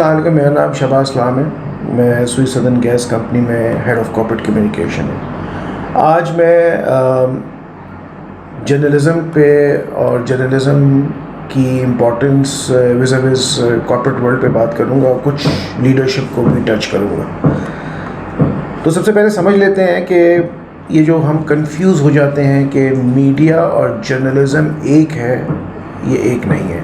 السلام علیکم. میرا نام شہباز اسلام ہے. میں سوئی سدرن گیس کمپنی میں ہیڈ آف کارپوریٹ کمیونیکیشن ہوں. آج میں جرنلزم پہ اور جرنلزم کی امپورٹنس وز کارپوریٹ ورلڈ پہ بات کروں گا اور کچھ لیڈرشپ کو بھی ٹچ کروں گا. تو سب سے پہلے سمجھ لیتے ہیں کہ یہ جو ہم کنفیوز ہو جاتے ہیں کہ میڈیا اور جرنلزم ایک ہے، یہ ایک نہیں ہے.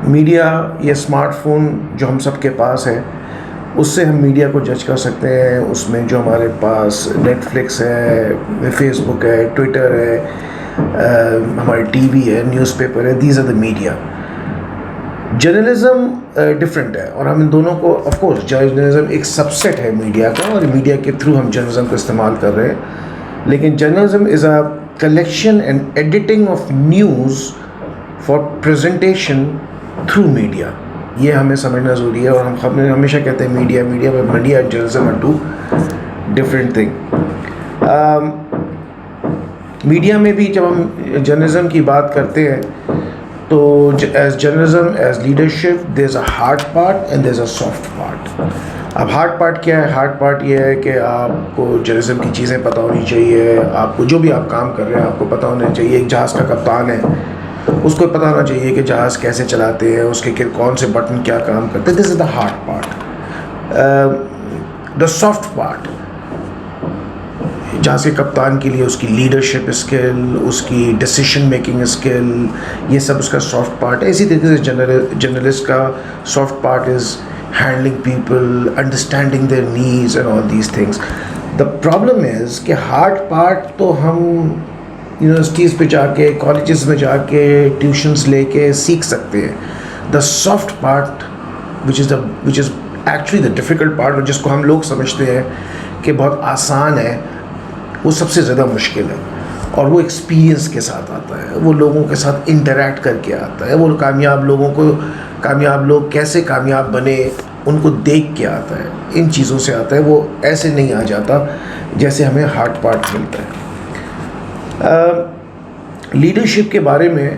میڈیا یہ اسمارٹ فون جو ہم سب کے پاس ہے، اس سے ہم میڈیا کو جج کر سکتے ہیں. اس میں جو ہمارے پاس نیٹ فلکس ہے، فیس بک ہے، ٹویٹر ہے، ہماری ٹی وی ہے، نیوز پیپر ہے، these are the media. Journalism different ہے اور ہم ان دونوں کو آف کورس جرنلزم ایک سب سیٹ ہے میڈیا کا، اور میڈیا کے تھرو ہم جرنلزم کو استعمال کر رہے ہیں. لیکن journalism is a collection and editing of news for presentation through media. یہ ہمیں سمجھنا ضروری ہے. اور ہم ہمیشہ کہتے ہیں media and journalism are two different thing. Media میں بھی جب ہم جرنلزم کی بات کرتے ہیں تو as journalism as leadership there is a hard part and there is a soft part. اب ہارڈ پارٹ کیا ہے؟ ہارڈ پارٹ یہ ہے کہ آپ کو جرنلزم کی چیزیں پتہ ہونی چاہیے. آپ کو جو بھی آپ کام کر رہے ہیں آپ کو پتہ ہونا چاہیے. ایک جہاز کا کپتان ہے، اس کو پتہ ہونا چاہیے کہ جہاز کیسے چلاتے ہیں، اس کے کون سے بٹن کیا کام کرتے ہیں. This is the hard part. The soft part جہاں سے کپتان کے لیے اس کی لیڈرشپ اسکل، اس کی ڈیسیشن میکنگ اسکل، یہ سب اس کا سافٹ پارٹ ہے. اسی طریقے سے جرنلسٹ کا soft part is handling people, understanding their needs and all these things. The problem is کہ ہارڈ پارٹ تو ہم یونیورسٹیز پہ جا کے، کالجز میں جا کے، ٹیوشنس لے کے سیکھ سکتے ہیں. دا soft part which is actually the difficult part, اور جس کو ہم لوگ سمجھتے ہیں کہ بہت آسان ہے، وہ سب سے زیادہ مشکل ہے. اور وہ ایکسپیرئنس کے ساتھ آتا ہے، وہ لوگوں کے ساتھ انٹریکٹ کر کے آتا ہے. وہ کامیاب لوگ کیسے کامیاب بنے ان کو دیکھ کے آتا ہے، ان چیزوں سے آتا ہے. وہ ایسے نہیں آ جاتا جیسے ہمیں ہارڈ پارٹ ملتا ہے. لیڈرشپ کے بارے میں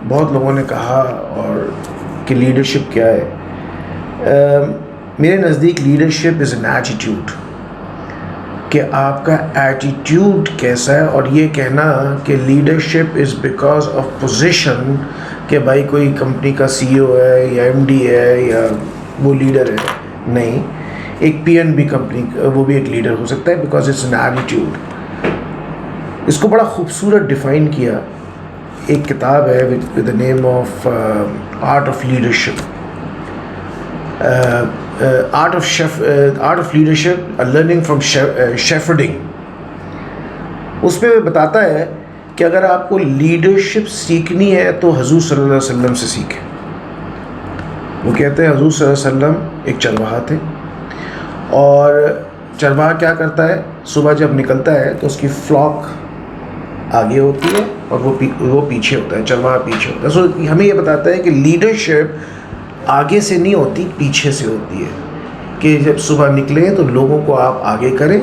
بہت لوگوں نے کہا اور کہ لیڈرشپ کیا ہے. میرے نزدیک لیڈرشپ از این ایٹیٹیوڈ، کہ آپ کا ایٹیٹیوڈ کیسا ہے. اور یہ کہنا کہ leadership is because of position, کہ بھائی کوئی کمپنی کا سی ای او ہے یا ایم ڈی ہے یا وہ لیڈر ہے، نہیں. ایک پی این بی کمپنی وہ بھی ایک لیڈر ہو سکتا ہے، بیکاز اٹس این ایٹیٹیوڈ. اس کو بڑا خوبصورت ڈیفائن کیا ایک کتاب ہے with the name of art of leadership. Art of leadership learning from shepherding. اس میں بتاتا ہے کہ اگر آپ کو لیڈرشپ سیکھنی ہے تو حضور صلی اللہ علیہ وسلم سے سیکھیں. وہ کہتے ہیں حضور صلی اللہ علیہ وسلم ایک چرواہا تھے، اور چرواہا کیا کرتا ہے؟ صبح جب نکلتا ہے تو اس کی فلاک آگے ہوتی ہے اور وہ پیچھے ہوتا ہے، چرواہا پیچھے ہوتا ہے. سو ہمیں یہ بتاتا ہے کہ لیڈرشپ آگے سے نہیں ہوتی، پیچھے سے ہوتی ہے. کہ جب صبح نکلیں تو لوگوں کو آپ آگے کریں،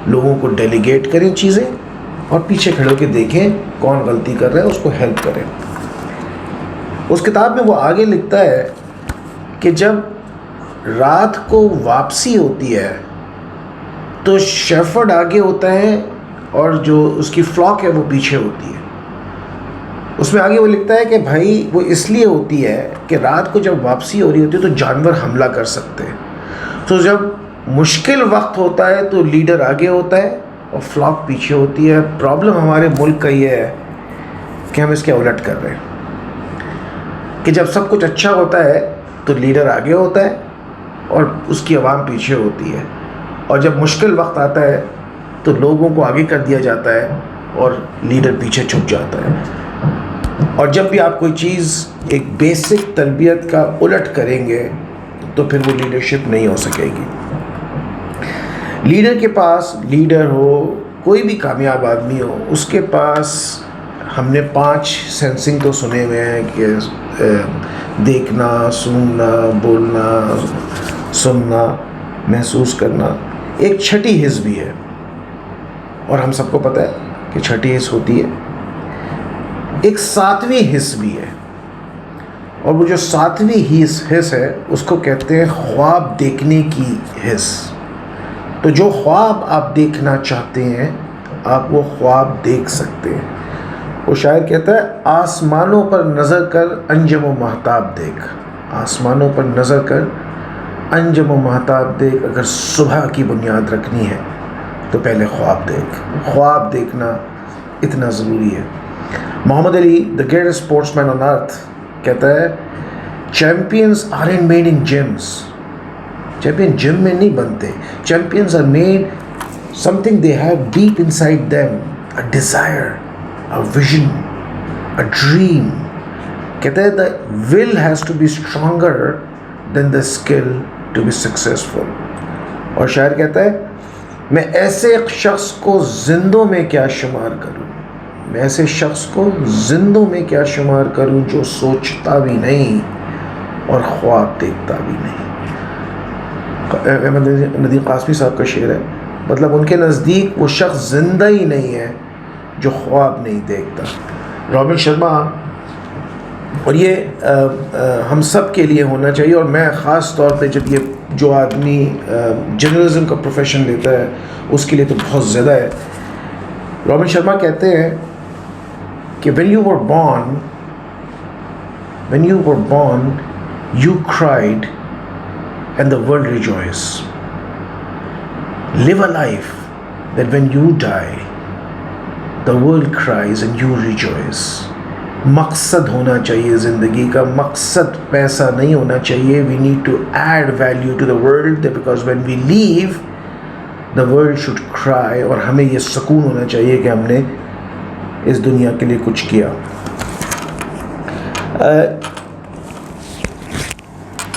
لوگوں کو ڈیلیگیٹ کریں چیزیں، اور پیچھے کھڑے ہو کے دیکھیں کون غلطی کر رہا ہے، اس کو ہیلپ کریں. اس کتاب میں وہ آگے لکھتا ہے کہ جب رات کو واپسی ہوتی ہے تو شیفرڈ آگے ہوتا ہے اور جو اس کی فلاک ہے وہ پیچھے ہوتی ہے. اس میں آگے وہ لکھتا ہے کہ بھائی وہ اس لیے ہوتی ہے کہ رات کو جب واپسی ہو رہی ہوتی ہے تو جانور حملہ کر سکتے ہیں. تو جب مشکل وقت ہوتا ہے تو لیڈر آگے ہوتا ہے اور فلاک پیچھے ہوتی ہے. پرابلم ہمارے ملک کا یہ ہے کہ ہم اس کے الٹ کر رہے ہیں کہ جب سب کچھ اچھا ہوتا ہے تو لیڈر آگے ہوتا ہے اور اس کی عوام پیچھے ہوتی ہے، اور جب مشکل وقت آتا ہے تو لوگوں کو آگے کر دیا جاتا ہے اور لیڈر پیچھے چھپ جاتا ہے. اور جب بھی آپ کوئی چیز ایک بیسک تربیت کا الٹ کریں گے تو پھر وہ لیڈرشپ نہیں ہو سکے گی. لیڈر کے پاس، لیڈر ہو کوئی بھی کامیاب آدمی ہو، اس کے پاس ہم نے 5 سینسنگ تو سنے ہوئے ہیں کہ دیکھنا، سننا، بولنا، سننا، محسوس کرنا. ایک چھٹی حس بھی ہے، اور ہم سب کو پتہ ہے کہ چھٹی حس ہوتی ہے. ایک 7ویں حس بھی ہے. اور وہ جو ساتویں حص ہے اس کو کہتے ہیں خواب دیکھنے کی حص. تو جو خواب آپ دیکھنا چاہتے ہیں آپ وہ خواب دیکھ سکتے ہیں. وہ شاعر کہتا ہے آسمانوں پر نظر کر انجم و مہتاب دیکھ. آسمانوں پر نظر کر انجم و مہتاب دیکھ. اگر صبح کی بنیاد رکھنی ہے تو پہلے خواب دیکھ. خواب دیکھنا اتنا ضروری ہے. محمد علی the greatest sports main on earth کہتا ہے champions are in made in gyms. Champion gym میں نہیں بنتے. Champions are made something they have deep inside them, a desire, a vision, a dream. کہتا ہے the will has to be stronger than the skill to be successful. اور شاعر کہتا ہے میں ایسے ایک شخص کو زندوں میں کیا شمار کروں, میں ایسے شخص کو زندوں میں کیا شمار کروں جو سوچتا بھی نہیں اور خواب دیکھتا بھی نہیں. احمد ندیم قاسمی صاحب کا شعر ہے. مطلب ان کے نزدیک وہ شخص زندہ ہی نہیں ہے جو خواب نہیں دیکھتا. رابن شرما, اور یہ ہم سب کے لیے ہونا چاہیے, اور میں خاص طور پہ جب یہ جو آدمی جرنلزم کا پروفیشن لیتا ہے اس کے لیے تو بہت زیادہ ہے. رابن شرما کہتے ہیں کہ when you were born you cried and the world rejoiced. Live a life that when you die the world cries and you rejoice. مقصد ہونا چاہیے زندگی کا. مقصد پیسہ نہیں ہونا چاہیے. We need to add value to the world because when we leave the world should cry. اور ہمیں یہ سکون ہونا چاہیے کہ ہم نے اس دنیا کے لیے کچھ کیا.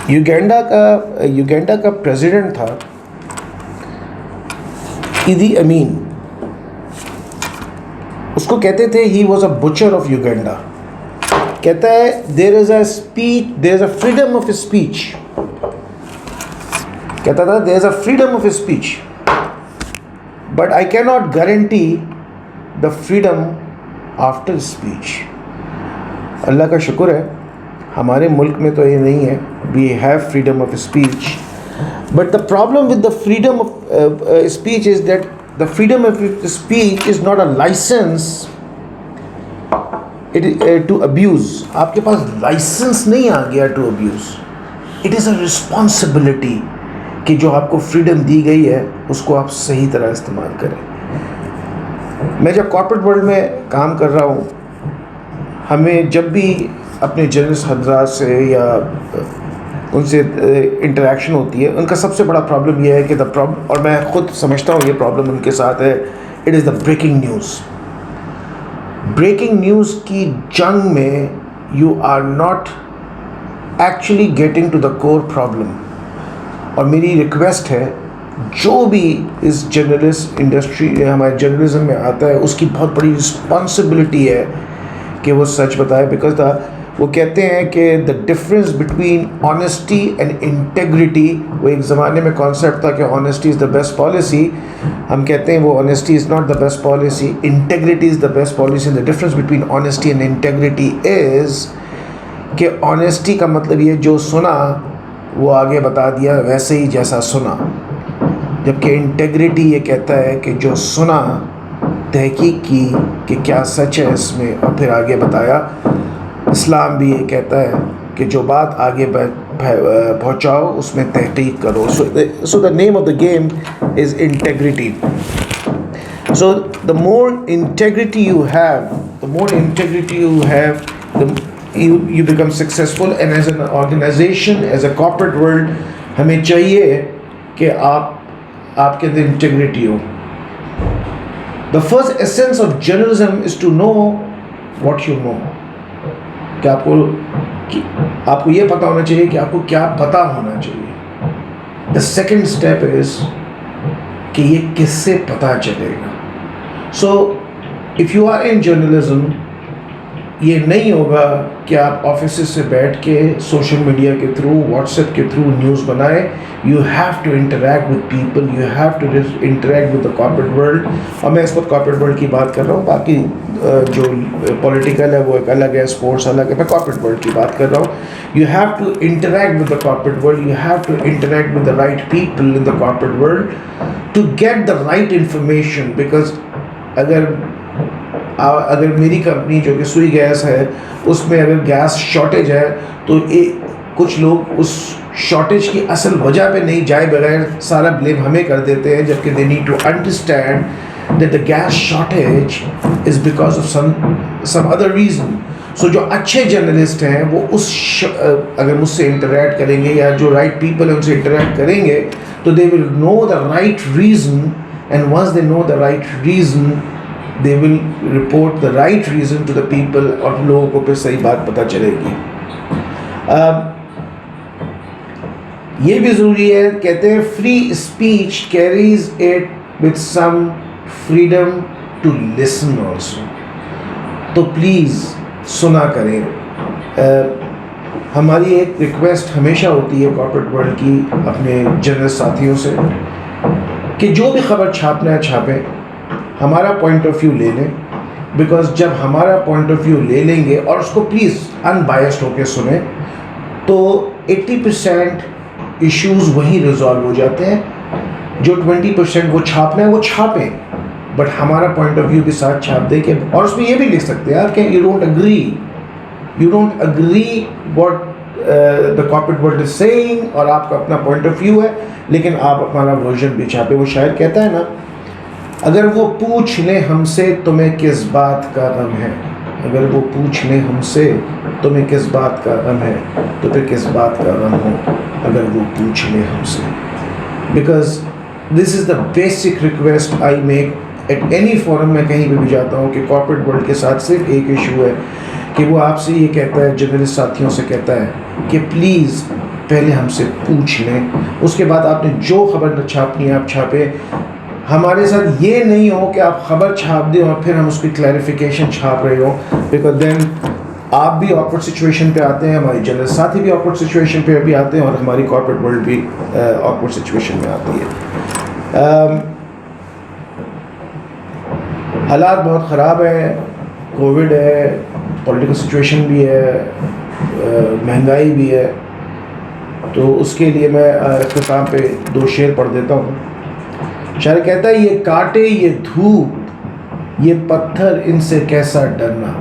یوگینڈا کا پریزیڈنٹ تھا ایدی امین. اس کو کہتے تھے he was a butcher of Uganda. کہتا ہے there is a freedom of speech. کہتا تھا there is a freedom of speech but I can not guarantee the freedom after speech. اللہ کا شکر ہے ہمارے ملک میں تو یہ نہیں ہے. We have freedom of speech but the problem with the freedom of speech is that the freedom of speech is not a licence to abuse. آپ کے پاس لائسنس نہیں آ گیا to abuse. It is a responsibility کہ جو آپ کو فریڈم دی گئی ہے اس کو آپ صحیح طرح استعمال کریں. میں جب کارپوریٹ ورلڈ میں کام کر رہا ہوں, ہمیں جب بھی اپنے جرنلسٹ حضرات سے یا ان سے انٹریکشن ہوتی ہے, ان کا سب سے بڑا پرابلم یہ ہے کہ اور میں خود سمجھتا ہوں یہ پرابلم ان کے ساتھ ہے, it is the breaking news. Breaking news کی جنگ میں you are not actually getting to the core problem. اور میری ریکویسٹ ہے جو بھی اس جرنلسٹ انڈسٹری ہمارے جرنلزم میں آتا ہے اس کی بہت بڑی رسپانسبلٹی ہے کہ وہ سچ بتائے. بیکاز وہ کہتے ہیں کہ the difference between honesty and integrity, وہ ایک زمانے میں کانسیپٹ تھا کہ honesty is the best policy. ہم کہتے ہیں وہ honesty is not the best policy, integrity is the best policy. The difference between honesty and integrity is کہ آنیسٹی کا مطلب یہ جو سنا وہ آگے بتا دیا ویسے ہی جیسا سنا, جبکہ انٹیگریٹی یہ کہتا ہے کہ جو سنا تحقیق کی کہ کیا سچ ہے اس میں اور پھر آگے بتایا. اسلام بھی یہ کہتا ہے کہ جو بات آگے پہنچاؤ اس میں تحقیق کرو. So the name of the game is integrity. So the more integrity you have you become successful. And as an organization, as a corporate world, ہمیں چاہیے کہ آپ کے اندر انٹیگریٹی ہو. The first essence of journalism is to know what you know. کہ آپ کو یہ پتہ ہونا چاہیے کہ آپ کو کیا پتہ ہونا چاہیے. The second step is کہ یہ کس سے پتہ چلے گا. So if you are in journalism, یہ نہیں ہوگا کہ آپ آفیسز سے بیٹھ کے سوشل میڈیا کے تھرو واٹس ایپ کے تھرو نیوز بنائیں. You have to interact with people, you have to interact with the corporate world. اور میں اس وقت کارپوریٹ ورلڈ کی بات کر رہا ہوں, باقی جو پولیٹیکل ہے وہ ایک الگ ہے, اسپورٹس الگ ہے, میں کارپوریٹ ورلڈ کی بات کر رہا ہوں. You have to interact with the corporate world, you have to interact with the right people in the corporate world to get the right information. Because اگر میری کمپنی جو کہ سوئی گیس ہے اس میں اگر گیس شارٹیج ہے تو کچھ لوگ اس شارٹیج کی اصل وجہ پہ نہیں جائے بغیر سارا بلیم ہمیں کر دیتے ہیں, جبکہ they need to understand that the gas shortage is because of some other reason. So جو اچھے جرنلسٹ ہیں وہ اگر مجھ سے انٹریکٹ کریں گے یا جو رائٹ پیپل ہیں ان سے انٹریکٹ کریں گے تو they will know the right reason, and once they know the right reason they will report the right reason to the people, اور لوگوں کو پھر صحیح بات پتہ چلے گی. یہ بھی ضروری ہے, کہتے ہیں free speech carries it with some freedom to listen also. تو پلیز سنا کریں. ہماری ایک ریکویسٹ ہمیشہ ہوتی ہے کارپوریٹ ورلڈ کی اپنے جرنل ساتھیوں سے کہ جو بھی خبر چھاپنا ہے چھاپیں, ہمارا پوائنٹ آف ویو لے لیں. بیکاز جب ہمارا پوائنٹ آف ویو لے لیں گے, اور اس کو پلیز ان بائسڈ ہو کے سنیں, تو 80% ایشوز وہیں ریزالو ہو جاتے ہیں. جو 20% وہ چھاپنا ہے وہ چھاپیں, بٹ ہمارا پوائنٹ آف ویو کے ساتھ چھاپ دیں کہ, اور اس میں یہ بھی لکھ سکتے ہیں یار کہ you don't agree what the corporate world is seeing, اور آپ کا اپنا پوائنٹ آف ویو ہے, لیکن آپ اپنا ورژن بھی چھاپیں. وہ شاعر کہتا ہے نا, اگر وہ پوچھ لیں ہم سے تمہیں کس بات کا غم ہے, اگر وہ پوچھ لیں ہم سے تمہیں کس بات کا غم ہے, تو پھر کس بات کا غم ہو اگر وہ پوچھ لیں ہم سے. Because this is the basic request I make at any forum. میں کہیں پہ بھی جاتا ہوں کہ کارپوریٹ ورلڈ کے ساتھ صرف ایک ایشو ہے کہ وہ آپ سے یہ کہتا ہے, جرنلسٹ ساتھیوں سے کہتا ہے کہ پلیز پہلے ہم سے پوچھ لیں, اس کے بعد آپ نے جو خبر چھاپنی ہے آپ چھاپیں. ہمارے ساتھ یہ نہیں ہو کہ آپ خبر چھاپ دیں اور پھر ہم اس کی کلیریفیکیشن چھاپ رہے ہوں, بیکاز دین آپ بھی آکورڈ سچویشن پہ آتے ہیں, ہماری جنرل ساتھی بھی آکورڈ سچویشن پہ بھی آتے ہیں, اور ہماری کارپوریٹ ورلڈ بھی آکورڈ سچویشن میں آتی ہے. حالات بہت خراب ہیں, کووڈ ہے, پولیٹیکل سچویشن بھی ہے, مہنگائی بھی ہے. تو اس کے لیے میں اختتام پہ 2 شعر پڑھ دیتا ہوں. شاعر کہتا ہے, یہ کاٹے یہ دھوپ یہ پتھر ان سے کیسا ڈرنا,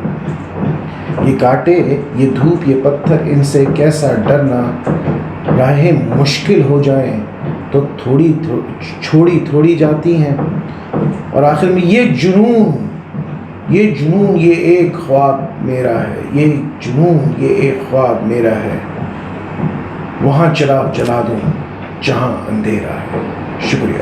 یہ کاٹے یہ دھوپ یہ پتھر ان سے کیسا ڈرنا, راہیں مشکل ہو جائیں تو چھوڑی تھوڑی جاتی ہیں. اور آخر میں یہ جنون یہ ایک خواب میرا ہے, یہ جنون یہ ایک خواب میرا ہے, وہاں چراغ جلا دوں جہاں اندھیرا ہے. شکریہ.